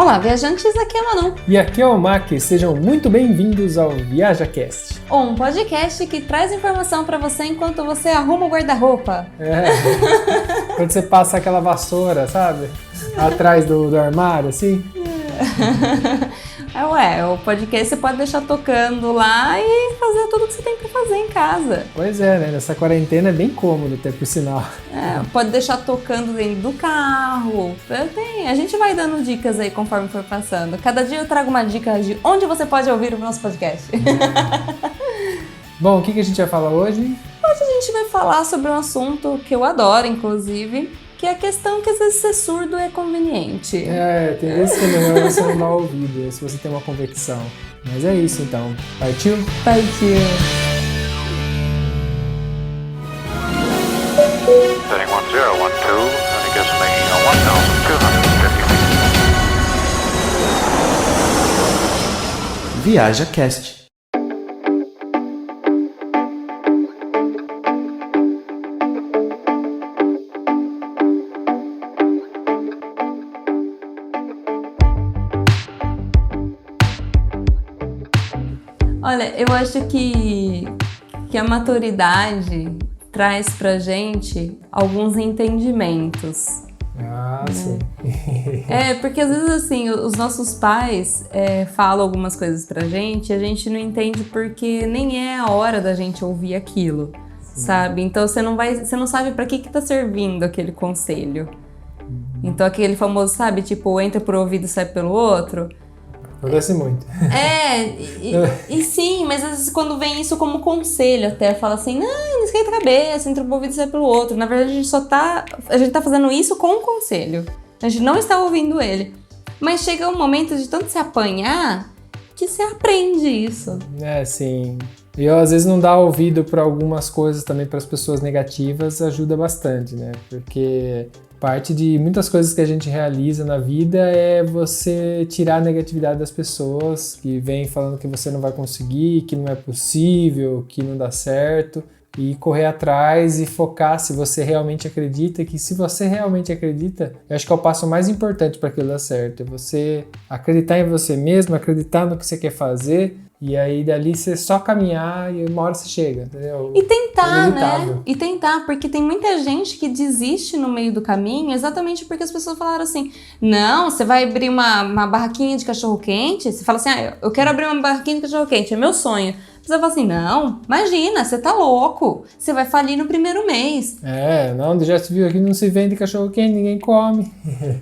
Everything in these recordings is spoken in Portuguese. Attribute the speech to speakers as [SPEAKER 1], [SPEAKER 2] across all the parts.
[SPEAKER 1] Olá, viajantes, aqui é a Manu.
[SPEAKER 2] E aqui é o Mac, sejam muito bem-vindos ao ViajaCast.
[SPEAKER 1] Um podcast que traz informação pra você enquanto você arruma o guarda-roupa.
[SPEAKER 2] Quando você passa aquela vassoura, sabe? Atrás do armário, assim.
[SPEAKER 1] O podcast você pode deixar tocando lá e fazer tudo que você tem pra fazer em casa.
[SPEAKER 2] Pois é, né? Nessa quarentena é bem cômodo até, por sinal.
[SPEAKER 1] Pode deixar tocando dentro do carro. A gente vai dando dicas aí conforme for passando. Cada dia eu trago uma dica de onde você pode ouvir o nosso podcast.
[SPEAKER 2] Bom, o que a gente vai falar hoje?
[SPEAKER 1] Hoje a gente vai falar sobre um assunto que eu adoro, inclusive, que é a questão que às vezes ser surdo é conveniente.
[SPEAKER 2] Tem vezes que é melhor você não dar ouvido, se você tem uma convicção. Mas é isso então. Partiu?
[SPEAKER 1] Partiu!
[SPEAKER 3] Setting 1012, and it gets making a 1,250 feet.
[SPEAKER 4] ViajaCast.
[SPEAKER 1] Olha, eu acho que a maturidade traz pra gente alguns entendimentos.
[SPEAKER 2] Sim.
[SPEAKER 1] Porque às vezes assim, os nossos pais falam algumas coisas pra gente e a gente não entende porque nem é a hora da gente ouvir aquilo, sabe? Então você não sabe pra que tá servindo aquele conselho. Então aquele famoso, sabe, tipo, entra por um ouvido e sai pelo outro.
[SPEAKER 2] Acontece muito.
[SPEAKER 1] E sim, mas às vezes quando vem isso como conselho até, fala assim, não esquenta a cabeça, entra por um ouvido e sai pelo outro. Na verdade a gente tá fazendo isso com um conselho. A gente não está ouvindo ele. Mas chega um momento de tanto se apanhar que você aprende isso.
[SPEAKER 2] Sim. E às vezes não dar ouvido para algumas coisas também para as pessoas negativas ajuda bastante, né? Porque parte de muitas coisas que a gente realiza na vida é você tirar a negatividade das pessoas que vêm falando que você não vai conseguir, que não é possível, que não dá certo, e correr atrás e focar se você realmente acredita, que se você realmente acredita, eu acho que é o passo mais importante para aquilo dar certo, é você acreditar em você mesmo, acreditar no que você quer fazer. E aí dali você só caminhar e uma hora você chega, entendeu?
[SPEAKER 1] E tentar, né? E tentar, porque tem muita gente que desiste no meio do caminho exatamente porque as pessoas falaram assim, não, você vai abrir uma barraquinha de cachorro-quente, você fala assim, eu quero abrir uma barraquinha de cachorro-quente, é meu sonho. Você fala assim, não, imagina, você tá louco, você vai falir no primeiro mês.
[SPEAKER 2] Já se viu aqui, não se vende cachorro-quente, ninguém come.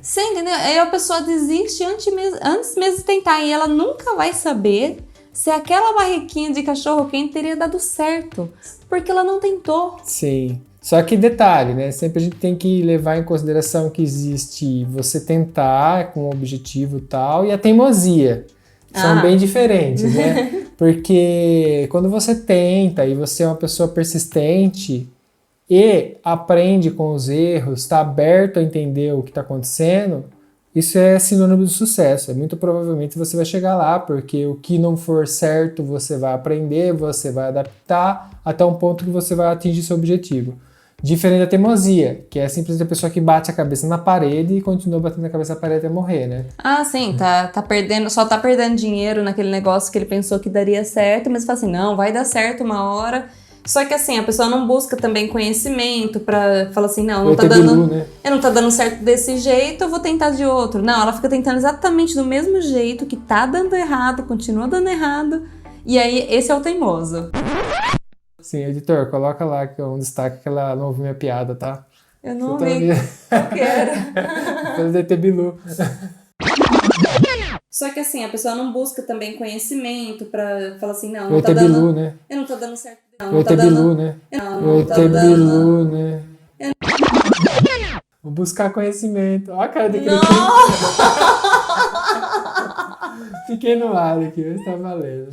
[SPEAKER 1] Você entendeu? Aí a pessoa desiste antes mesmo de tentar e ela nunca vai saber se aquela barriquinha de cachorro-quente teria dado certo, porque ela não tentou.
[SPEAKER 2] Sim. Só que detalhe, né? Sempre a gente tem que levar em consideração que existe você tentar com um objetivo e tal, e a teimosia. São bem diferentes, né? Porque quando você tenta e você é uma pessoa persistente e aprende com os erros, está aberto a entender o que está acontecendo, isso é sinônimo de sucesso. Muito provavelmente você vai chegar lá, porque o que não for certo você vai aprender, você vai adaptar até um ponto que você vai atingir seu objetivo. Diferente da teimosia, que é simplesmente a pessoa que bate a cabeça na parede e continua batendo a cabeça na parede até morrer, né?
[SPEAKER 1] Sim, só tá perdendo dinheiro naquele negócio que ele pensou que daria certo, mas fala assim, não, vai dar certo uma hora. Só que assim, a pessoa não busca também conhecimento pra falar assim, não tá dando certo desse jeito, eu vou tentar de outro. Não, ela fica tentando exatamente do mesmo jeito, que tá dando errado, continua dando errado. E aí, esse é o teimoso.
[SPEAKER 2] Sim, editor, coloca lá que é um destaque que ela não ouviu minha piada, tá?
[SPEAKER 1] Eu não ouvi. Eu quero.
[SPEAKER 2] Pelo DT Bilu.
[SPEAKER 1] Só que assim, a pessoa não busca também conhecimento pra falar assim, não
[SPEAKER 2] tá dando... Bilu, né?
[SPEAKER 1] Eu não tô dando certo.
[SPEAKER 2] O ET Bilu, né? O ET Bilu, né? Vou buscar conhecimento. Olha a cara de cretino. Fiquei no ar aqui, mas tá valendo.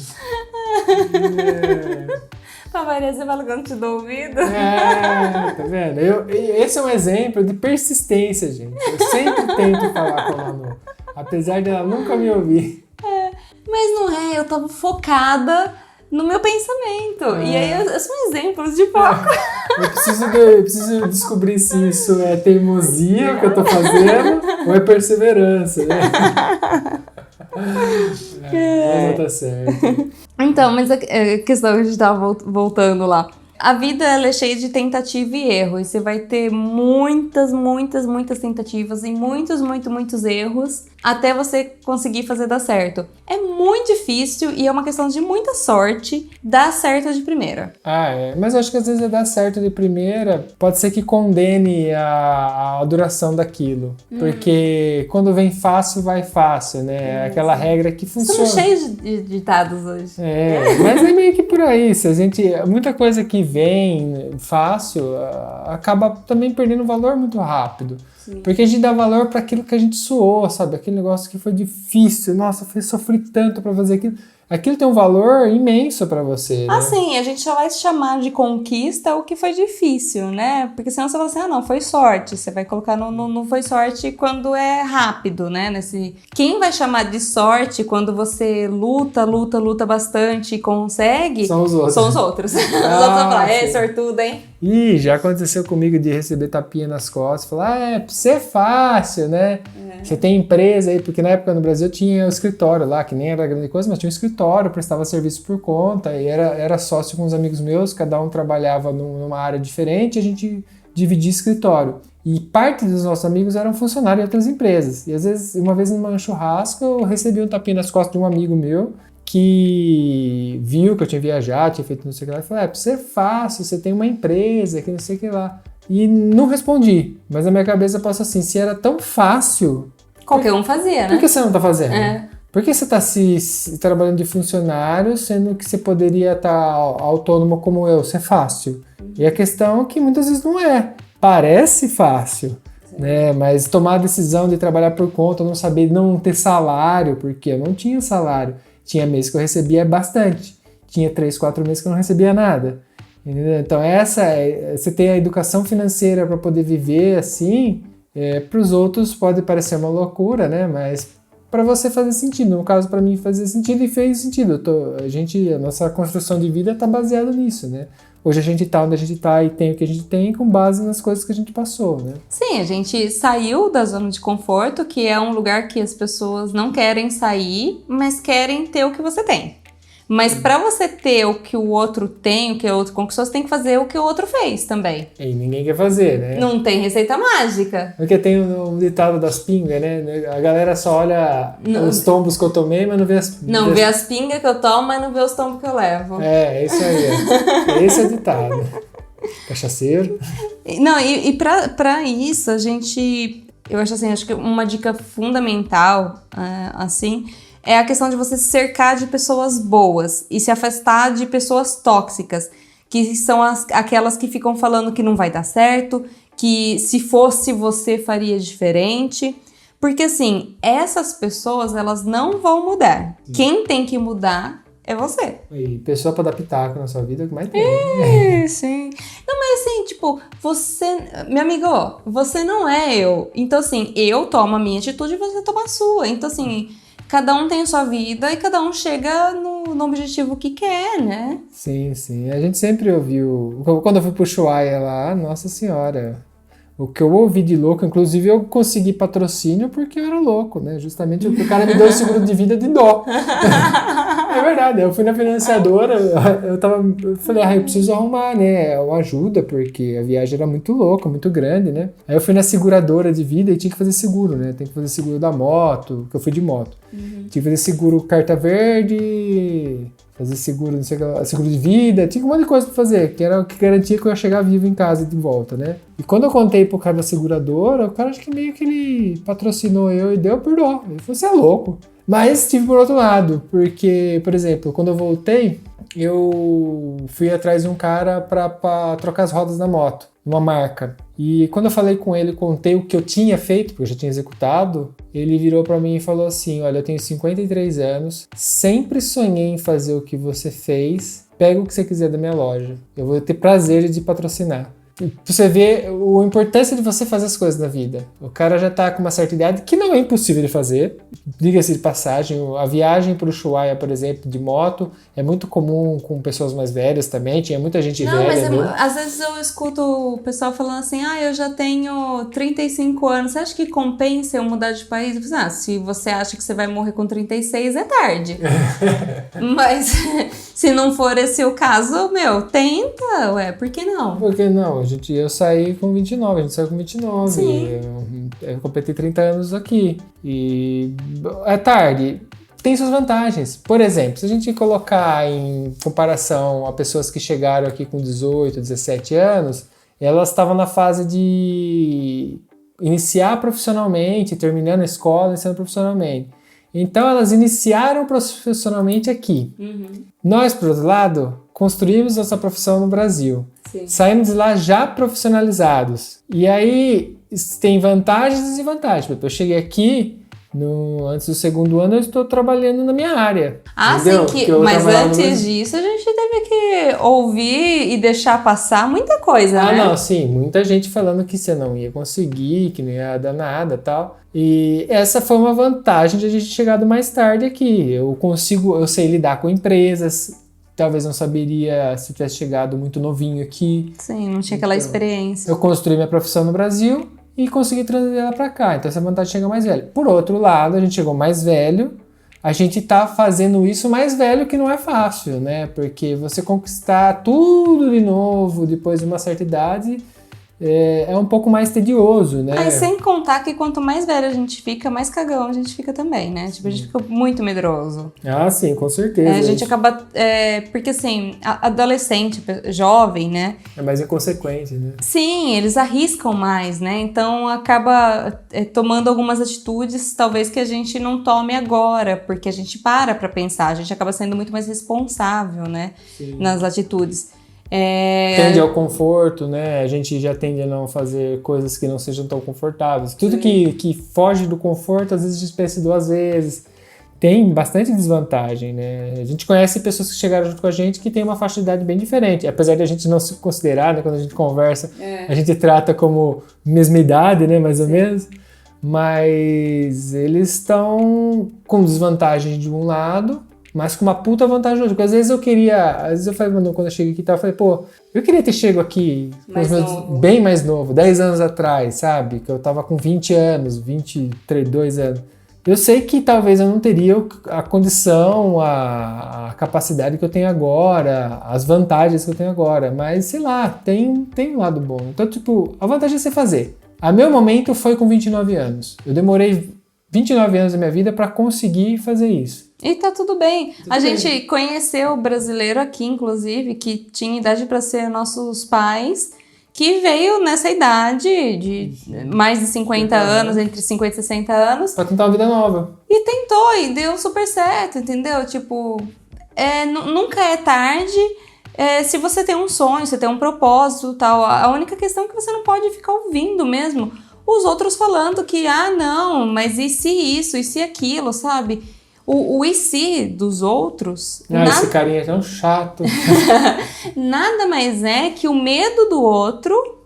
[SPEAKER 1] Pra Maria, você fala que eu não te dou ouvido?
[SPEAKER 2] Tá vendo? Esse é um exemplo de persistência, gente. Eu sempre tento falar com a Manu, apesar dela nunca me ouvir.
[SPEAKER 1] Mas não eu tava focada no meu pensamento. E aí eu sou um exemplo de foco.
[SPEAKER 2] Eu preciso descobrir se isso é teimosia o que eu tô fazendo ou é perseverança, né? Mas não tá certo.
[SPEAKER 1] Então, mas a questão que a gente tava voltando lá. A vida ela é cheia de tentativa e erro. E você vai ter muitas tentativas e muitos erros até você conseguir fazer dar certo. É muito difícil e é uma questão de muita sorte dar certo de primeira.
[SPEAKER 2] Mas eu acho que às vezes dar certo de primeira pode ser que condene a duração daquilo. Porque quando vem fácil, vai fácil, né? É aquela regra que funciona.
[SPEAKER 1] Estamos cheios de ditados hoje.
[SPEAKER 2] Mas é meio que por aí. Se a gente, muita coisa que vem fácil acaba também perdendo valor muito rápido. Sim. Porque a gente dá valor para aquilo que a gente suou, sabe? Aquele negócio que foi difícil. Nossa, eu sofri tanto para fazer aquilo. Aquilo tem um valor imenso pra você, né?
[SPEAKER 1] Sim, a gente só vai chamar de conquista o que foi difícil, né? Porque senão você fala assim, não, foi sorte. Você vai colocar no foi sorte quando é rápido, né? Quem vai chamar de sorte quando você luta bastante e consegue...
[SPEAKER 2] São os outros.
[SPEAKER 1] São os outros. Os outros vão falar, sortudo, hein?
[SPEAKER 2] Ih, já aconteceu comigo de receber tapinha nas costas. Falar, pra você é fácil, né? Você tem empresa aí, porque na época no Brasil tinha o escritório lá, que nem era grande coisa, mas tinha um escritório, prestava serviço por conta, e era sócio com uns amigos meus, cada um trabalhava numa área diferente, a gente dividia escritório. E parte dos nossos amigos eram funcionários de outras empresas. E às vezes, uma vez numa churrasco, eu recebi um tapinha nas costas de um amigo meu, que viu que eu tinha viajado, tinha feito não sei o que lá, e falou, pra você é fácil, você tem uma empresa, que não sei o que lá. E não respondi, mas na minha cabeça passou assim, se era tão fácil...
[SPEAKER 1] Qualquer um fazia, né?
[SPEAKER 2] Por que você não tá fazendo?
[SPEAKER 1] É.
[SPEAKER 2] Por que você tá se trabalhando de funcionário, sendo que você poderia estar autônomo como eu? Isso é fácil. E a questão é que muitas vezes não é. Parece fácil, né? Mas tomar a decisão de trabalhar por conta, não ter salário, porque eu não tinha salário. Tinha meses que eu recebia bastante. Tinha 3, 4 meses que eu não recebia nada. Entendeu? Então você tem a educação financeira para poder viver assim, para os outros pode parecer uma loucura, né? Mas para você fazer sentido. No caso, para mim fazia sentido e fez sentido. A nossa construção de vida está baseada nisso, né? Hoje a gente está onde a gente está e tem o que a gente tem com base nas coisas que a gente passou, né?
[SPEAKER 1] Sim, a gente saiu da zona de conforto, que é um lugar que as pessoas não querem sair, mas querem ter o que você tem. Mas para você ter o que o outro tem, o que o outro conquistou, você tem que fazer o que o outro fez também.
[SPEAKER 2] E ninguém quer fazer, né?
[SPEAKER 1] Não tem receita mágica.
[SPEAKER 2] Porque tem um ditado das pingas, né? A galera só olha os tombos que eu tomei, mas não vê as...
[SPEAKER 1] Não vê as pingas que eu tomo, mas não vê os tombos que eu levo.
[SPEAKER 2] É isso aí. Esse é o ditado. Cachaceiro.
[SPEAKER 1] Não, e pra isso, eu acho que uma dica fundamental, assim... é a questão de você se cercar de pessoas boas e se afastar de pessoas tóxicas, que são aquelas que ficam falando que não vai dar certo, que se fosse você faria diferente. Porque assim, essas pessoas, elas não vão mudar. Sim. Quem tem que mudar é você.
[SPEAKER 2] E pessoa pra dar pitaco na sua vida, o que mais tem.
[SPEAKER 1] Sim. Não, mas assim, tipo, você... Meu amigo, você não é eu. Então assim, eu tomo a minha atitude e você toma a sua. Então assim... cada um tem a sua vida e cada um chega no objetivo que quer, né?
[SPEAKER 2] Sim. A gente sempre ouviu... Quando eu fui pro Ushuaia lá, nossa senhora... O que eu ouvi de louco, inclusive eu consegui patrocínio porque eu era louco, né? Justamente o cara me deu o seguro de vida de dó. É verdade, eu fui na financiadora, eu falei, eu preciso arrumar, né? Uma ajuda, porque a viagem era muito louca, muito grande, né? Aí eu fui na seguradora de vida e tinha que fazer seguro, né? Tem que fazer seguro da moto, que eu fui de moto. Tinha que fazer seguro carta verde... fazer seguro, não sei o que, seguro de vida, tinha um monte de coisa pra fazer, que era o que garantia que eu ia chegar vivo em casa de volta, né? E quando eu contei pro cara da seguradora, o cara acho que meio que ele patrocinou eu e deu por dó. Ele falou, você é louco. Mas tive por outro lado, porque, por exemplo, quando eu voltei, eu fui atrás de um cara pra trocar as rodas da moto, uma marca. E quando eu falei com ele, contei o que eu tinha feito, porque eu já tinha executado, ele virou pra mim e falou assim, olha, eu tenho 53 anos, sempre sonhei em fazer o que você fez, pega o que você quiser da minha loja, eu vou ter prazer de patrocinar. Você vê a importância de você fazer as coisas na vida. O cara já tá com uma certa idade, que não é impossível de fazer. Diga-se de passagem, a viagem para o Ushuaia, por exemplo, de moto, é muito comum com pessoas mais velhas também. Tinha muita gente
[SPEAKER 1] Não,
[SPEAKER 2] velha.
[SPEAKER 1] mas às vezes eu escuto o pessoal falando assim, eu já tenho 35 anos, você acha que compensa eu mudar de país? Eu falo, se você acha que você vai morrer com 36, é tarde. Mas se não for esse o caso, tenta, por que não?
[SPEAKER 2] Por que não? Eu saí com 29, a gente saiu com 29.
[SPEAKER 1] Sim.
[SPEAKER 2] Eu completei 30 anos aqui. E é tarde. Tem suas vantagens. Por exemplo, se a gente colocar em comparação a pessoas que chegaram aqui com 18, 17 anos, elas estavam na fase de iniciar profissionalmente, terminando a escola, iniciando profissionalmente. Então, elas iniciaram profissionalmente aqui. Nós, por outro lado, construímos nossa profissão no Brasil.
[SPEAKER 1] Sim.
[SPEAKER 2] Saímos de lá já profissionalizados. E aí, tem vantagens e desvantagens. Eu cheguei aqui, antes do segundo ano, eu estou trabalhando na minha área. Entendeu?
[SPEAKER 1] Sim, mas antes disso, a gente teve que ouvir e deixar passar muita coisa, né?
[SPEAKER 2] Não, sim. Muita gente falando que você não ia conseguir, que não ia dar nada e tal. E essa foi uma vantagem de a gente ter chegado mais tarde aqui. Eu sei lidar com empresas. Talvez não saberia se eu tivesse chegado muito novinho aqui.
[SPEAKER 1] Sim, não tinha aquela experiência.
[SPEAKER 2] Eu construí minha profissão no Brasil e consegui trazer ela pra cá. Então essa vantagem chega mais velho. Por outro lado, a gente chegou mais velho. A gente tá fazendo isso mais velho, que não é fácil, né? Porque você conquistar tudo de novo depois de uma certa idade é um pouco mais tedioso, né?
[SPEAKER 1] Aí sem contar que quanto mais velho a gente fica, mais cagão a gente fica também, né? Tipo, a gente fica muito medroso.
[SPEAKER 2] Ah, sim, com certeza.
[SPEAKER 1] A gente acaba... porque assim, adolescente, jovem, né?
[SPEAKER 2] É mais inconsequente, né?
[SPEAKER 1] Sim, eles arriscam mais, né? Então acaba tomando algumas atitudes, talvez que a gente não tome agora, porque a gente para pensar, a gente acaba sendo muito mais responsável, né?
[SPEAKER 2] Sim.
[SPEAKER 1] Nas atitudes.
[SPEAKER 2] Tende ao conforto, né? A gente já tende a não fazer coisas que não sejam tão confortáveis. Tudo que foge do conforto, às vezes a gente pensa 2 vezes. Tem bastante desvantagem, né? A gente conhece pessoas que chegaram junto com a gente que tem uma faixa de idade bem diferente. Apesar de a gente não se considerar, né? Quando a gente conversa, a gente trata como mesma idade, né? Mais ou menos. Mas eles estão com desvantagem de um lado, mas com uma puta vantagem do outro. Porque às vezes eu falei, quando eu cheguei aqui, eu falei, eu queria ter chego aqui bem mais novo, 10 anos atrás, sabe? Que eu tava com 20 anos, 22 anos. Eu sei que talvez eu não teria a condição, a capacidade que eu tenho agora, as vantagens que eu tenho agora, mas sei lá, tem um lado bom. Então, a vantagem é você fazer. A meu momento foi com 29 anos. Eu demorei 29 anos da minha vida para conseguir fazer isso.
[SPEAKER 1] E tá tudo bem. A gente conheceu o brasileiro aqui, inclusive, que tinha idade para ser nossos pais, que veio nessa idade de mais de 50 anos, entre 50 e 60 anos.
[SPEAKER 2] Pra tentar uma vida nova.
[SPEAKER 1] E tentou, e deu super certo, entendeu? Nunca é tarde se você tem um sonho, você tem um propósito e tal. A única questão é que você não pode ficar ouvindo mesmo os outros falando que, não, mas e se isso, e se aquilo, sabe? O e se dos outros...
[SPEAKER 2] Esse carinha é tão chato.
[SPEAKER 1] Nada mais é que o medo do outro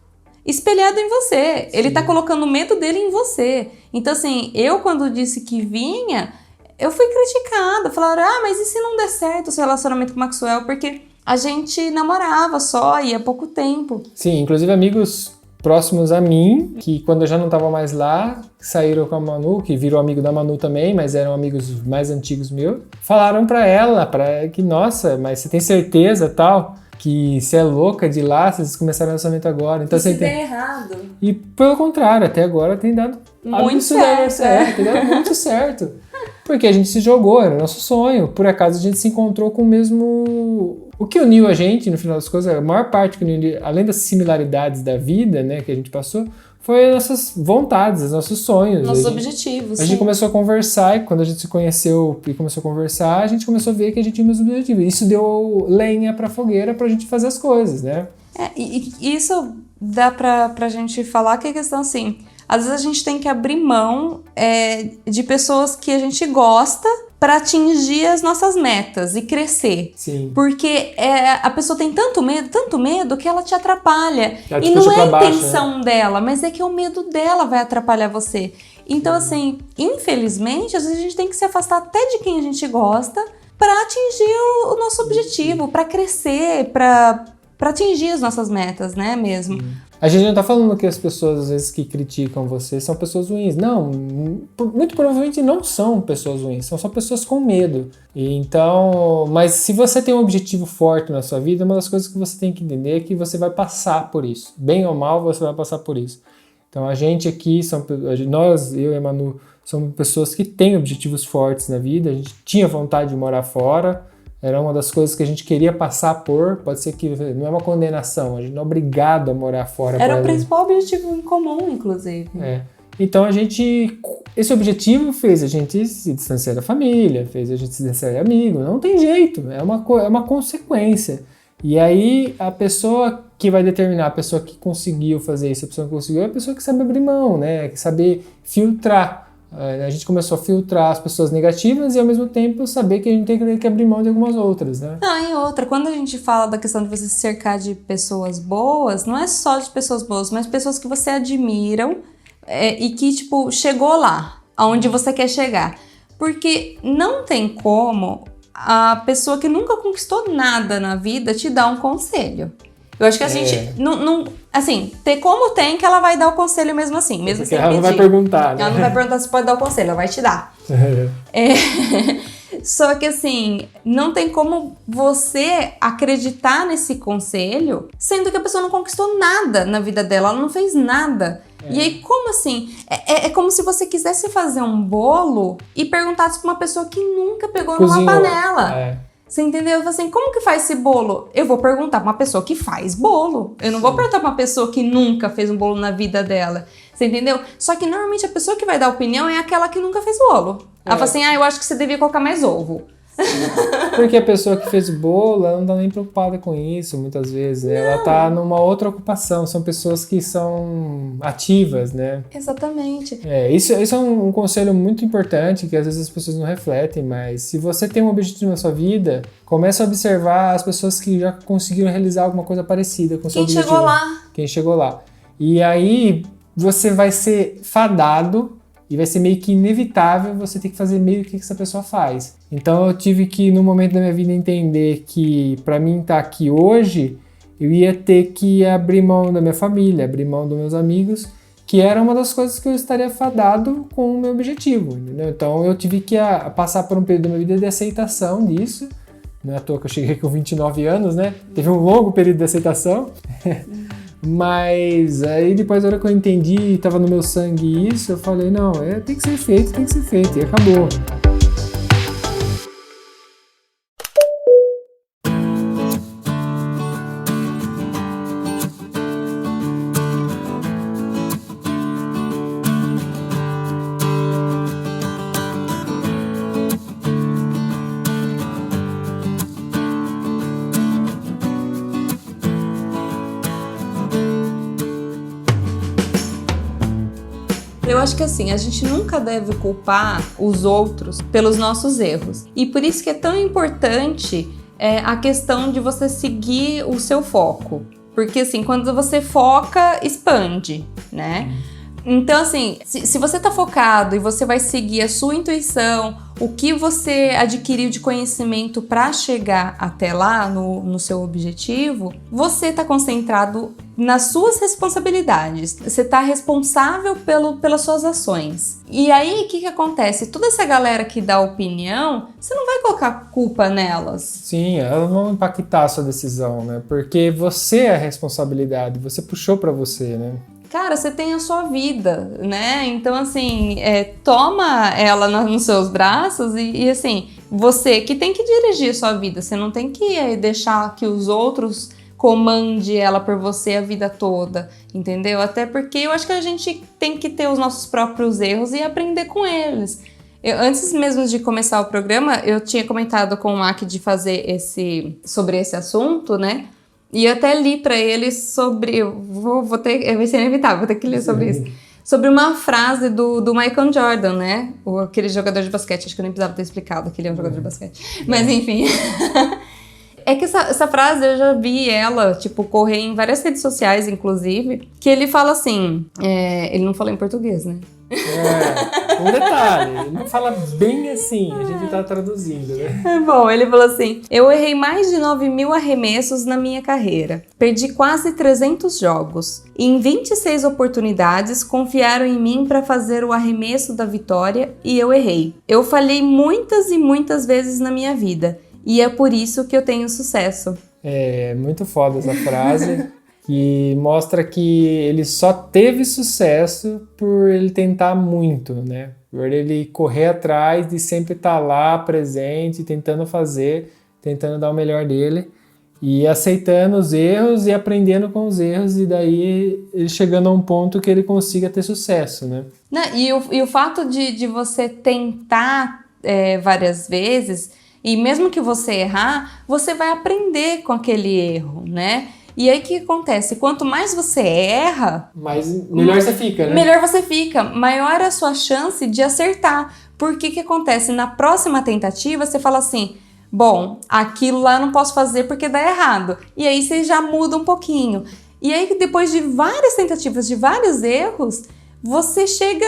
[SPEAKER 1] espelhado em você. Sim. Ele tá colocando o medo dele em você. Então, assim, eu quando disse que vinha, eu fui criticada. Falaram, mas e se não der certo o seu relacionamento com o Maxwell? Porque a gente namorava só e há pouco tempo.
[SPEAKER 2] Sim, inclusive amigos próximos a mim, que quando eu já não estava mais lá, saíram com a Manu, que virou amigo da Manu também, mas eram amigos mais antigos meus, falaram pra ela, que nossa, mas você tem certeza, tal, que você é louca de ir lá, vocês começaram o relacionamento agora. Então,
[SPEAKER 1] isso der errado.
[SPEAKER 2] E pelo contrário, até agora tem dado
[SPEAKER 1] muito certo.
[SPEAKER 2] Tem dado muito certo. Porque a gente se jogou, era o nosso sonho. Por acaso a gente se encontrou com o mesmo... O que uniu a gente, no final das coisas, a maior parte que uniu, além das similaridades da vida, né, que a gente passou, foi as nossas vontades, os nossos sonhos.
[SPEAKER 1] Nossos objetivos.
[SPEAKER 2] A gente começou a conversar e quando a gente se conheceu e começou a conversar, a gente começou a ver que a gente tinha os mesmos objetivos. Isso deu lenha pra fogueira pra gente fazer as coisas, né?
[SPEAKER 1] E isso dá pra gente falar que é questão assim... Às vezes a gente tem que abrir mão de pessoas que a gente gosta para atingir as nossas metas e crescer.
[SPEAKER 2] Sim.
[SPEAKER 1] Porque a pessoa tem tanto medo que ela te atrapalha.
[SPEAKER 2] Ela te
[SPEAKER 1] E não
[SPEAKER 2] puxa
[SPEAKER 1] é a
[SPEAKER 2] pra baixo,
[SPEAKER 1] intenção dela, mas é que o medo dela vai atrapalhar você. Então, assim, infelizmente, às vezes a gente tem que se afastar até de quem a gente gosta para atingir o nosso objetivo, para crescer, para atingir as nossas metas, né, mesmo.
[SPEAKER 2] A gente não tá falando que as pessoas, às vezes, que criticam você são pessoas ruins. Não, muito provavelmente não são pessoas ruins, são só pessoas com medo. E então, mas se você tem um objetivo forte na sua vida, uma das coisas que você tem que entender é que você vai passar por isso. Bem ou mal, você vai passar por isso. Então, a gente aqui, nós, eu e a Manu, somos pessoas que têm objetivos fortes na vida. A gente tinha vontade de morar fora. Era uma das coisas que a gente queria passar por. Pode ser que não é uma condenação, a gente não é obrigado a morar fora.
[SPEAKER 1] Era o principal objetivo em comum, inclusive.
[SPEAKER 2] Então esse objetivo fez a gente se distanciar da família, fez a gente se distanciar de amigo. Não tem jeito, é uma consequência. E aí a pessoa que vai determinar, a pessoa que conseguiu fazer isso, a pessoa que conseguiu, é a pessoa que sabe abrir mão, né? Que saber filtrar. A gente começou a filtrar as pessoas negativas e ao mesmo tempo saber que a gente tem que abrir mão de algumas outras, né?
[SPEAKER 1] E outra, quando a gente fala da questão de você se cercar de pessoas boas, não é só de pessoas boas, mas pessoas que você admiram e que, tipo, chegou lá, aonde você quer chegar. Porque não tem como a pessoa que nunca conquistou nada na vida te dar um conselho. Eu acho que a gente não assim, ter como tem que ela vai dar o conselho mesmo assim, mesmo sem pedir.
[SPEAKER 2] Ela não vai perguntar, né?
[SPEAKER 1] Ela não vai perguntar se pode dar o conselho, ela vai te dar. Só que assim, não tem como você acreditar nesse conselho, sendo que a pessoa não conquistou nada na vida dela, ela não fez nada. E aí, como assim? É como se você quisesse fazer um bolo e perguntasse pra uma pessoa que nunca pegou numa panela. Você entendeu? Eu falei assim, como que faz esse bolo? Eu vou perguntar pra uma pessoa que faz bolo. Eu não vou perguntar pra uma pessoa que nunca fez um bolo na vida dela. Você entendeu? Só que normalmente a pessoa que vai dar opinião é aquela que nunca fez bolo. Ela fala assim, eu acho que você devia colocar mais ovo.
[SPEAKER 2] Porque a pessoa que fez o bolo, ela não tá nem preocupada com isso, muitas vezes. Né? Ela tá numa outra ocupação. São pessoas que são ativas, né?
[SPEAKER 1] Exatamente.
[SPEAKER 2] Isso é um conselho muito importante, que às vezes as pessoas não refletem, mas se você tem um objetivo na sua vida, comece a observar as pessoas que já conseguiram realizar alguma coisa parecida com o seu objetivo. Quem chegou lá. E aí, você vai ser fadado e vai ser meio que inevitável você ter que fazer meio que essa pessoa faz. Então eu tive que, no momento da minha vida, entender que para mim estar aqui hoje, eu ia ter que abrir mão da minha família, abrir mão dos meus amigos, que era uma das coisas que eu estaria fadado com o meu objetivo, entendeu? Então eu tive que passar por um período da minha vida de aceitação disso. Não é à toa que eu cheguei com 29 anos, né? Teve um longo período de aceitação. Mas aí depois, na hora que eu entendi, estava no meu sangue isso, eu falei, não, tem que ser feito, e acabou.
[SPEAKER 1] Eu acho que assim, a gente nunca deve culpar os outros pelos nossos erros. E por isso que é tão importante a questão de você seguir o seu foco. Porque assim, quando você foca, expande, né? Então assim, se você tá focado e você vai seguir a sua intuição, o que você adquiriu de conhecimento para chegar até lá no seu objetivo, você tá concentrado nas suas responsabilidades. Você tá responsável pelas suas ações. E aí, o que acontece? Toda essa galera que dá opinião, você não vai colocar culpa nelas.
[SPEAKER 2] Sim, elas vão impactar a sua decisão, né? Porque você é a responsabilidade, você puxou para você, né?
[SPEAKER 1] Cara, você tem a sua vida, né? Então, assim, toma ela nos seus braços e, assim, você que tem que dirigir a sua vida. Você não tem que deixar que os outros comande ela por você a vida toda, entendeu? Até porque eu acho que a gente tem que ter os nossos próprios erros e aprender com eles. Antes mesmo de começar o programa, eu tinha comentado com o Mac de fazer sobre esse assunto, né? E eu até li para ele sobre... vai ser inevitável, vou ter que ler sobre isso. sobre uma frase do Michael Jordan, né? Aquele jogador de basquete, acho que eu nem precisava ter explicado que ele é um jogador de basquete. Mas enfim. É que essa frase eu já vi ela, tipo, correr em várias redes sociais, inclusive, que ele fala assim, ele não falou em português, né?
[SPEAKER 2] Um detalhe, ele não fala bem assim, a gente tá traduzindo, né?
[SPEAKER 1] Bom, ele falou assim, eu errei mais de 9.000 arremessos na minha carreira, perdi quase 300 jogos, e em 26 oportunidades confiaram em mim para fazer o arremesso da vitória e eu errei. Eu falhei muitas e muitas vezes na minha vida, e é por isso que eu tenho sucesso.
[SPEAKER 2] É muito foda essa frase. Que mostra que ele só teve sucesso por ele tentar muito, né? Por ele correr atrás de sempre estar lá presente, tentando fazer, tentando dar o melhor dele e aceitando os erros e aprendendo com os erros e daí ele chegando a um ponto que ele consiga ter sucesso, né?
[SPEAKER 1] E o fato de você tentar várias vezes e mesmo que você errar, você vai aprender com aquele erro, né? E aí o que acontece? Quanto mais você erra...
[SPEAKER 2] melhor você fica, né?
[SPEAKER 1] Melhor você fica. Maior é a sua chance de acertar. Porque o que acontece? Na próxima tentativa, você fala assim... Bom, aquilo lá eu não posso fazer porque dá errado. E aí você já muda um pouquinho. E aí depois de várias tentativas, de vários erros... Você chega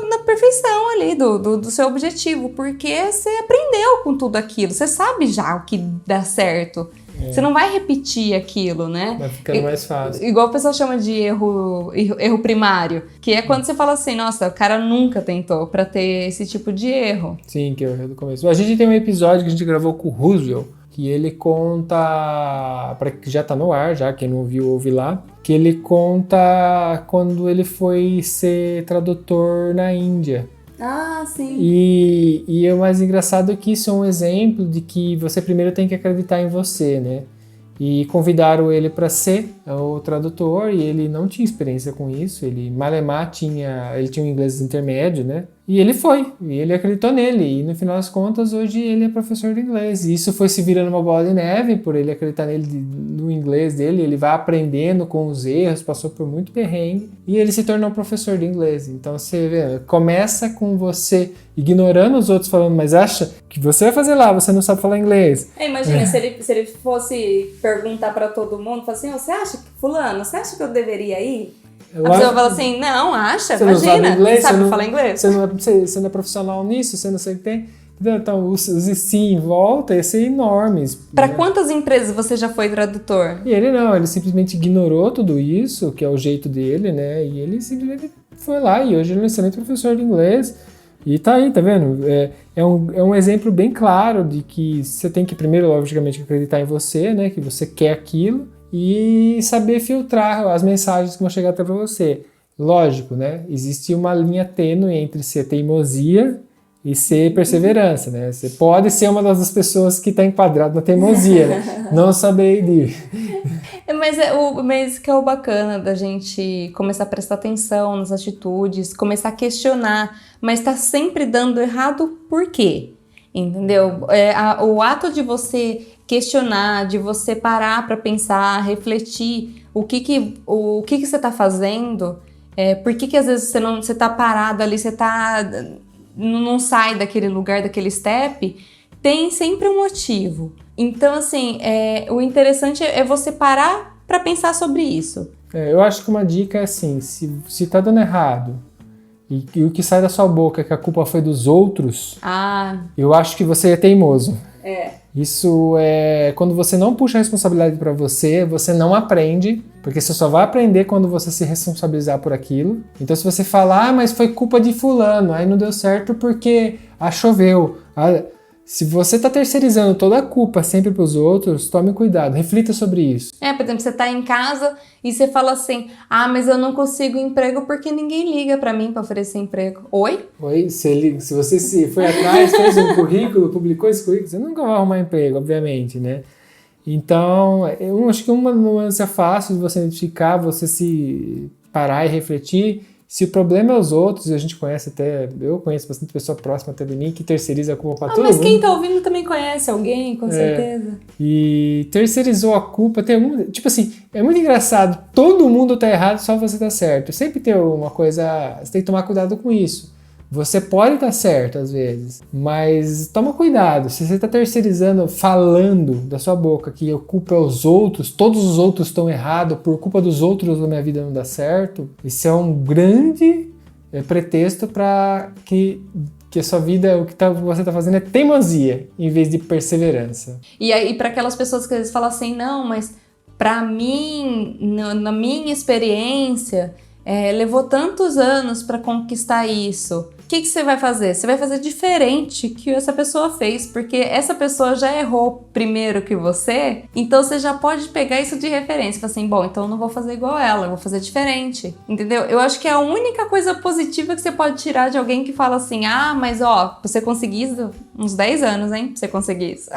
[SPEAKER 1] na perfeição ali do seu objetivo. Porque você aprendeu com tudo aquilo. Você sabe já o que dá certo. Você não vai repetir aquilo, né?
[SPEAKER 2] Vai ficando mais fácil.
[SPEAKER 1] Igual o pessoal chama de erro primário, que é quando você fala assim, nossa, o cara nunca tentou pra ter esse tipo de erro.
[SPEAKER 2] Sim, que é o erro do começo. A gente tem um episódio que a gente gravou com o Roosevelt, que ele conta, que já tá no ar, já quem não ouviu, ouve lá, que ele conta quando ele foi ser tradutor na Índia.
[SPEAKER 1] Ah, sim.
[SPEAKER 2] E o mais engraçado é que isso é um exemplo de que você primeiro tem que acreditar em você, né? E convidaram ele para ser o tradutor e ele não tinha experiência com isso, ele malemar ele tinha um inglês intermédio, né? E ele foi, e ele acreditou nele, e no final das contas hoje ele é professor de inglês. E isso foi se virando uma bola de neve por ele acreditar no inglês dele, ele vai aprendendo com os erros, passou por muito perrengue, e ele se tornou professor de inglês. Então você vê, começa com você ignorando os outros falando, mas acha que você vai fazer lá, você não sabe falar inglês.
[SPEAKER 1] Imagina, se ele fosse perguntar para todo mundo, falar assim, você acha que eu deveria ir? A pessoa fala assim, não, acha,
[SPEAKER 2] você
[SPEAKER 1] imagina,
[SPEAKER 2] não sabe inglês,
[SPEAKER 1] você sabe falar inglês?
[SPEAKER 2] Você não é profissional nisso, você não sei o que tem. Então, os sim em volta iam ser enormes.
[SPEAKER 1] Para quantas empresas você já foi tradutor?
[SPEAKER 2] E ele simplesmente ignorou tudo isso, que é o jeito dele, né? E ele simplesmente foi lá e hoje ele é um excelente professor de inglês. E tá aí, tá vendo? É um exemplo bem claro de que você tem que primeiro, logicamente, acreditar em você, né? Que você quer aquilo. E saber filtrar as mensagens que vão chegar até para você. Lógico, né? Existe uma linha tênue entre ser teimosia e ser perseverança, né? Você pode ser uma das pessoas que está enquadrado na teimosia, né? Não saber ir.
[SPEAKER 1] Mas que é o bacana da gente começar a prestar atenção nas atitudes, começar a questionar, mas tá sempre dando errado por quê? Entendeu? O ato de você questionar, de você parar para pensar, refletir o que você está fazendo, por que às vezes você está parado ali, você não sai daquele lugar, daquele step, tem sempre um motivo. Então, assim, o interessante é você parar para pensar sobre isso.
[SPEAKER 2] Eu acho que uma dica é assim, se tá dando errado, e o que sai da sua boca é que a culpa foi dos outros, eu acho que você é teimoso. Isso é quando você não puxa a responsabilidade para você não aprende, porque você só vai aprender quando você se responsabilizar por aquilo. Então se você falar, mas foi culpa de fulano, aí não deu certo porque choveu. Se você está terceirizando toda a culpa sempre para os outros, tome cuidado, reflita sobre isso.
[SPEAKER 1] Por exemplo, você está em casa e você fala assim, mas eu não consigo emprego porque ninguém liga para mim para oferecer emprego. Oi?
[SPEAKER 2] Se você foi atrás, fez um currículo, publicou esse currículo, você nunca vai arrumar emprego, obviamente, né? Então, eu acho que uma nuance fácil de você identificar, você se parar e refletir, Se o problema é os outros, a gente conhece até, eu conheço bastante pessoa próxima até de mim que terceiriza a culpa pra todo
[SPEAKER 1] mas
[SPEAKER 2] mundo.
[SPEAKER 1] quem tá ouvindo também conhece alguém, com certeza.
[SPEAKER 2] E terceirizou a culpa, tem algum, tipo assim, é muito engraçado, todo mundo tá errado, só você tá certo. Sempre tem uma coisa, você tem que tomar cuidado com isso. Você pode estar certo às vezes, mas toma cuidado. Se você está terceirizando, falando da sua boca que a culpa é os outros, todos os outros estão errados, por culpa dos outros a minha vida não dá certo, isso é um grande pretexto para que a sua vida, o que você está fazendo é teimosia, em vez de perseverança.
[SPEAKER 1] E aí, para aquelas pessoas que às vezes falam assim, não, mas para mim, na minha experiência, levou tantos anos para conquistar isso. O que você vai fazer? Você vai fazer diferente que essa pessoa fez, porque essa pessoa já errou primeiro que você, então você já pode pegar isso de referência. Fala assim, bom, então eu não vou fazer igual ela, eu vou fazer diferente, entendeu? Eu acho que é a única coisa positiva que você pode tirar de alguém que fala assim, mas você conseguiu isso uns 10 anos, hein, pra você conseguir isso.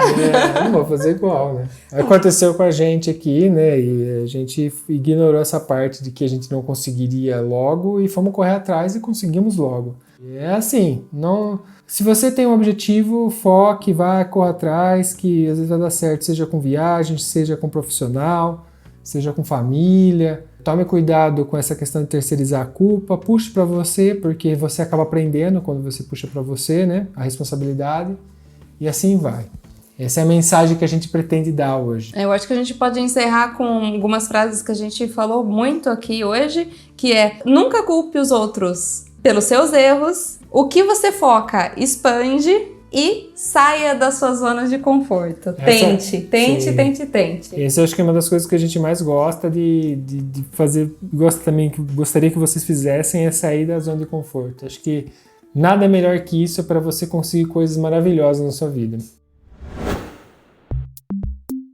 [SPEAKER 2] Não vou fazer igual, né? Aconteceu com a gente aqui, né, e a gente ignorou essa parte de que a gente não conseguiria logo e fomos correr atrás e conseguimos logo. É assim, não. Se você tem um objetivo, foque, vá, corra atrás, que às vezes vai dar certo, seja com viagem, seja com profissional, seja com família. Tome cuidado com essa questão de terceirizar a culpa, puxe para você, porque você acaba aprendendo quando você puxa para você, né, a responsabilidade, e assim vai. Essa é a mensagem que a gente pretende dar hoje.
[SPEAKER 1] Eu acho que a gente pode encerrar com algumas frases que a gente falou muito aqui hoje, que é: nunca culpe os outros pelos seus erros, o que você foca, expande e saia da sua zona de conforto. Tente.
[SPEAKER 2] Essa eu acho que é uma das coisas que a gente mais gosta de fazer, gostaria que vocês fizessem, é sair da zona de conforto. Acho que nada melhor que isso para você conseguir coisas maravilhosas na sua vida.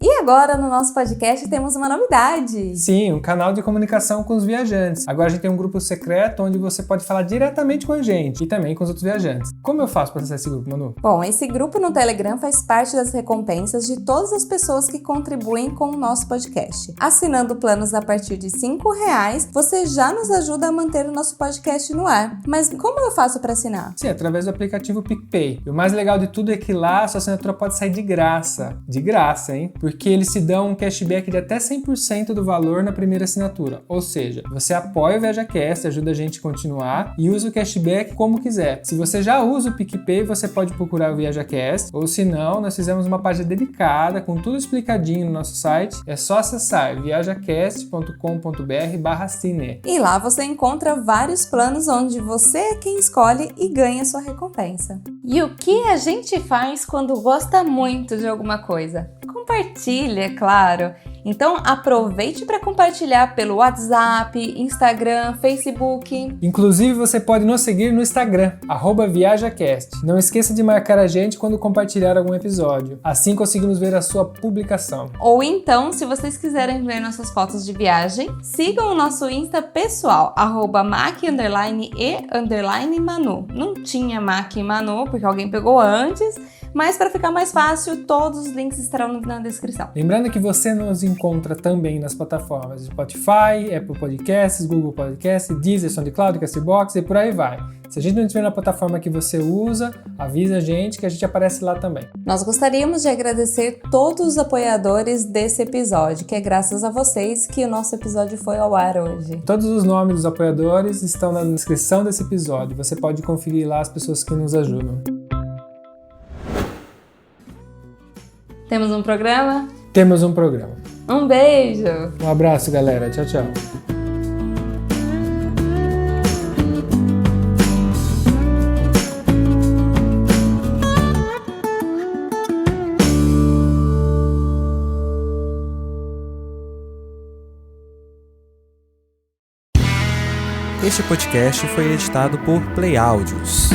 [SPEAKER 1] E agora, no nosso podcast, temos uma novidade.
[SPEAKER 2] Sim, um canal de comunicação com os viajantes. Agora a gente tem um grupo secreto onde você pode falar diretamente com a gente e também com os outros viajantes. Como eu faço para acessar esse grupo, Manu?
[SPEAKER 1] Bom, esse grupo no Telegram faz parte das recompensas de todas as pessoas que contribuem com o nosso podcast. Assinando planos a partir de R$5, você já nos ajuda a manter o nosso podcast no ar. Mas como eu faço para assinar?
[SPEAKER 2] Sim, através do aplicativo PicPay. E o mais legal de tudo é que lá a sua assinatura pode sair de graça. De graça, hein? Porque eles te dão um cashback de até 100% do valor na primeira assinatura. Ou seja, você apoia o ViajaCast, ajuda a gente a continuar e usa o cashback como quiser. Se você já usa o PicPay, você pode procurar o ViajaCast, ou se não, nós fizemos uma página dedicada com tudo explicadinho no nosso site. É só acessar viajacast.com.br/cine.
[SPEAKER 1] E lá você encontra vários planos onde você é quem escolhe e ganha sua recompensa. E o que a gente faz quando gosta muito de alguma coisa? Compartilha, é claro. Então aproveite para compartilhar pelo WhatsApp, Instagram, Facebook.
[SPEAKER 2] Inclusive você pode nos seguir no Instagram, @viajacast. Não esqueça de marcar a gente quando compartilhar algum episódio. Assim conseguimos ver a sua publicação.
[SPEAKER 1] Ou então, se vocês quiserem ver nossas fotos de viagem, sigam o nosso Insta pessoal, @mac_e_manu. Não tinha Mac e Manu, porque alguém pegou antes, mas para ficar mais fácil, todos os links estarão na descrição.
[SPEAKER 2] Lembrando que você nos encontra também nas plataformas Spotify, Apple Podcasts, Google Podcasts, Deezer, SoundCloud, Castbox e por aí vai. Se a gente não estiver na plataforma que você usa, avisa a gente que a gente aparece lá também.
[SPEAKER 1] Nós gostaríamos de agradecer todos os apoiadores desse episódio, que é graças a vocês que o nosso episódio foi ao ar hoje.
[SPEAKER 2] Todos os nomes dos apoiadores estão na descrição desse episódio. Você pode conferir lá as pessoas que nos ajudam.
[SPEAKER 1] Temos um programa?
[SPEAKER 2] Temos um programa.
[SPEAKER 1] Um beijo!
[SPEAKER 2] Um abraço, galera. Tchau, tchau.
[SPEAKER 4] Este podcast foi editado por Play Áudios.